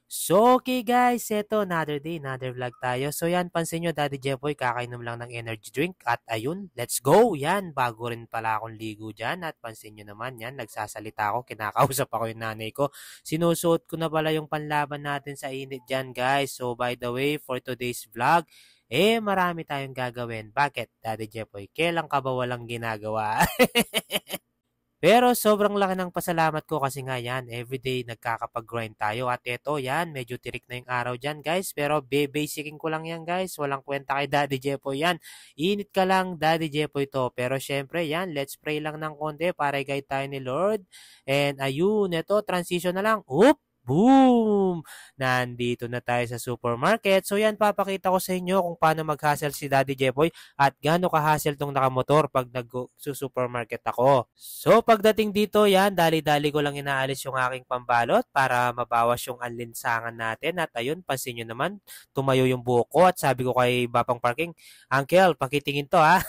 So, okay guys, eto another day, another vlog tayo. So yan, pansin nyo, Daddy Jeffoy, kakainom lang ng energy drink. At ayun, let's go! Yan, bago rin pala akong ligo dyan. At pansin nyo naman, yan, nagsasalita ako, kinakausap ako yung nanay ko. Sinusuot ko na pala yung panlaban natin sa init dyan guys. So by the way, for today's vlog, marami tayong gagawin. Bakit, Daddy Jeffoy? Kailan ka ba walang ginagawa? Pero sobrang laki ng pasalamat ko kasi nga yan, everyday nagkakapag-grind tayo. At eto yan, medyo tirik na yung araw dyan guys. Pero be-basicin ko lang yan guys. Walang kwenta kay Daddy Jepoy yan. Init ka lang, Daddy Jepoy to. Pero syempre yan, let's pray lang ng konti para i-guide tayo ni Lord. And ayun, eto, transition na lang. Oop! Boom! Nandito na tayo sa supermarket. So yan, papakita ko sa inyo kung paano mag-hustle si Daddy Jepoy at gaano ka-hassle tong nakamotor pag nag-supermarket ako. So pagdating dito yan, dali-dali ko lang inaalis yung aking pambalot para mabawas yung anlinsangan natin. At ayun, pansin nyo naman, tumayo yung buhok ko at sabi ko kay Bapang Parking, Uncle, pakitingin to ha.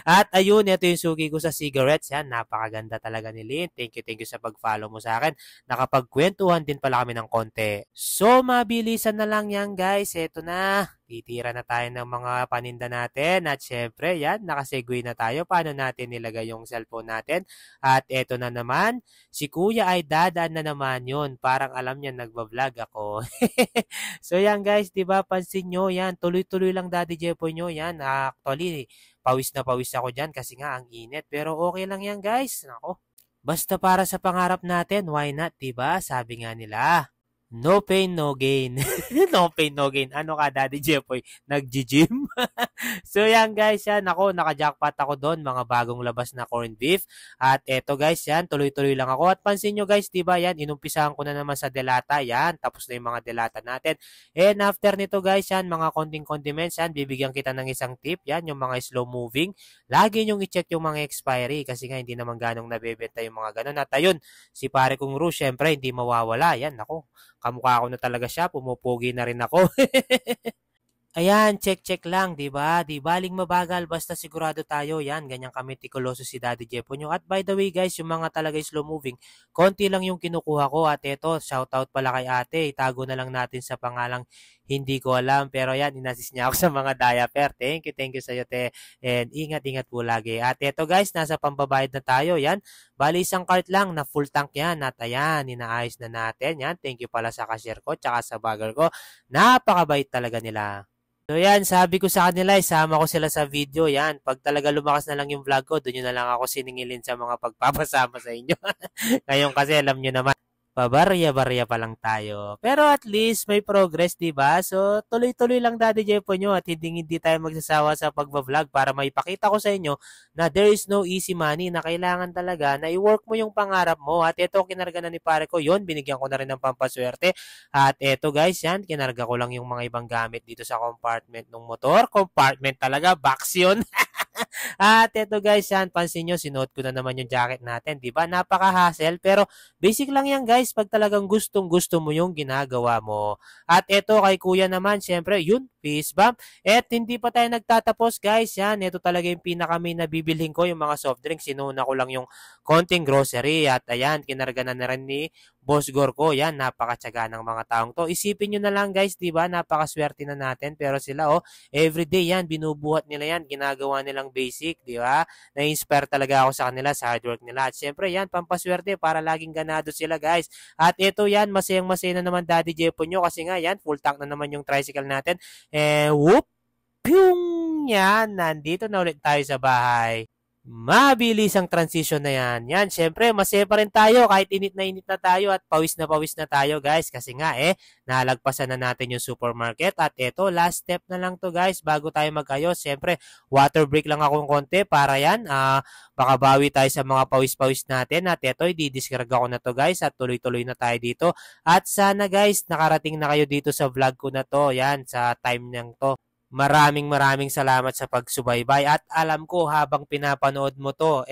At ayun, ito yung sugi ko sa cigarettes. Yan, napakaganda talaga ni Lynn. Thank you sa pag-follow mo sa akin. Nakapagkwentuhan din pala kami ng konti. So, mabilisan na lang yan guys. Ito na. Titira na tayo ng mga paninda natin. At syempre, yan, nakasegue na tayo. Paano natin nilagay yung cellphone natin. At eto na naman, si Kuya ay dadaan na naman yun. Parang alam niya, nagbablog ako. So yan guys, di ba pansin nyo, yan, tuloy-tuloy lang Daddy Jepoy nyo, yan. Actually, pawis na pawis ako dyan kasi nga ang init. Pero okay lang yan guys. Nako. Basta para sa pangarap natin, why not, 'di ba? Sabi nga nila, no pain, no gain. No pain, no gain. Ano ka, Daddy Jepoy? Nag-gym? So yan guys, yan ako, naka-jackpot ako doon, mga bagong labas na corned beef. At eto guys, yan, tuloy-tuloy lang ako. At pansin nyo guys, diba yan, inumpisahan ko na naman sa delata, yan, tapos na yung mga delata natin. And after nito guys, yan, mga konting condiments, yan, bibigyan kita ng isang tip, yan, yung mga slow moving. Lagi nyong i-check yung mga expiry kasi nga hindi naman ganong nabebenta yung mga ganon. At ayun, si pare kong Ru, syempre, hindi mawawala. Yan, ako, kamukha ko na talaga siya, pumupugi na rin ako. Ayan, check lang, 'di ba? Di baling mabagal basta sigurado tayo. Yan, ganyan kami tikuloso si Daddy Jepo nyo. At by the way, guys, yung mga talaga slow moving, konti lang yung kinukuha ko. At eto, shoutout pala kay ate. Itago na lang natin sa pangalang hindi ko alam. Pero yan, inassist niya ako sa mga diaper. Thank you sa iyo, te. And ingat-ingat po lagi. At eto, guys, nasa pambabayad na tayo. Yan, bali isang cart lang na full tank yan. At ayan, inaayos na natin. Yan, thank you pala sa cashier ko, tsaka sa bagger ko. Napakabait talaga nila. So yan, sabi ko sa kanila, isama ko sila sa video. Yan, pag talaga lumakas na lang yung vlog ko, doon nyo na lang ako siningilin sa mga pagpapasama sa inyo. Ngayon kasi alam nyo naman, pabarya-barya pa lang tayo. Pero at least may progress, 'di ba? So tuloy-tuloy lang Daddy Jepo nyo at hindi tayo magsasawa sa pagba-vlog para maipakita ko sa inyo na there is no easy money na kailangan talaga na i-work mo yung pangarap mo. At ito, kinarga na ni pare ko yon, binigyan ko na rin ng pampaswerte. At ito guys, yan, kinarga ko lang yung mga ibang gamit dito sa compartment ng motor. Compartment talaga, box yun. At eto guys, yan, pansin nyo, sinuot ko na naman yung jacket natin, di ba? Napaka-hassle, pero basic lang yan guys, pag talagang gustong-gusto mo yung ginagawa mo. At eto kay kuya naman, syempre, yun, peace bump. At hindi pa tayo nagtatapos guys, yan, ito talaga yung pinaka-main na bibilhin ko, yung mga soft drinks, sinuna ko lang yung konting grocery. At ayan, kinarga na rin ni Boss Gorko, yan, napakatsaga ng mga taong to. Isipin nyo na lang guys, di ba? Napakaswerte na natin, pero sila, oh, everyday yan, binubuhat nila yan, ginagawa nilang basic, di ba? Na-inspire talaga ako sa kanila, sa hard work nila. At syempre yan, pampaswerte para laging ganado sila guys. At ito yan, masayang-masaya na naman Daddy Jepo nyo kasi nga yan, full tank na naman yung tricycle natin. Whoop! Pyung! Yan, nandito na ulit tayo sa bahay. Mabilis ang transition na yan. Yan, syempre, masaya pa rin tayo kahit init na tayo at pawis na tayo guys. Kasi nga nalagpasan na natin yung supermarket. At eto, last step na lang to guys bago tayo magayos. Syempre, water break lang akong konti para yan. Baka bawi tayo sa mga pawis-pawis natin. At eto, i-discarga ko na to guys at tuloy-tuloy na tayo dito. At sana guys, nakarating na kayo dito sa vlog ko na to. Yan, sa time niyang to. Maraming salamat sa pagsubaybay at alam ko habang pinapanood mo to,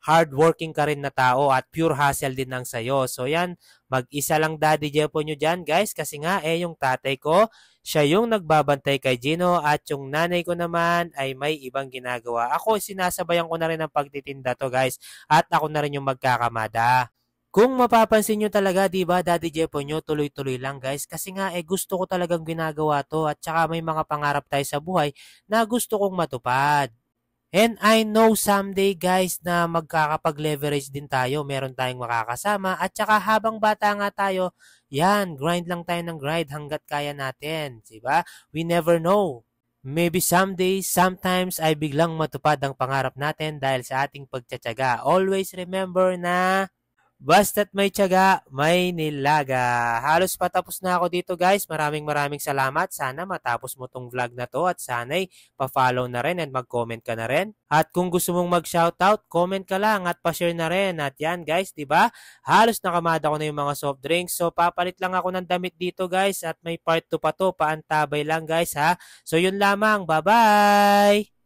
hardworking ka rin na tao at pure hustle din ang sayo. So yan, mag-isa lang Daddy Jepo nyo dyan guys kasi nga yung tatay ko, siya yung nagbabantay kay Gino at yung nanay ko naman ay may ibang ginagawa. Ako sinasabayan ko na rin ang pagtitinda to guys at ako na rin yung magkakamada. Kung mapapansin nyo talaga, di ba, Daddy Jepo nyo, tuloy-tuloy lang guys. Kasi nga, gusto ko talagang ginagawa to at saka may mga pangarap tayo sa buhay na gusto kong matupad. And I know someday guys na magkakapag-leverage din tayo, meron tayong makakasama at saka habang bata nga tayo, yan, grind lang tayo ng grind hanggat kaya natin, di ba? We never know. Maybe someday, sometimes ay biglang matupad ang pangarap natin dahil sa ating pagtsatsaga. Always remember na basta't may tiyaga, may nilaga. Halos patapos na ako dito guys. Maraming salamat. Sana matapos mo tong vlog na to at sana'y pa-follow na rin and mag-comment ka na rin. At kung gusto mong mag-shoutout, comment ka lang at pa-share na rin. At yan guys, di ba? Halos nakamada ko na yung mga soft drinks. So papalit lang ako ng damit dito guys at may part 2 pa to. Paantabay lang guys ha. So yun lamang. Bye-bye!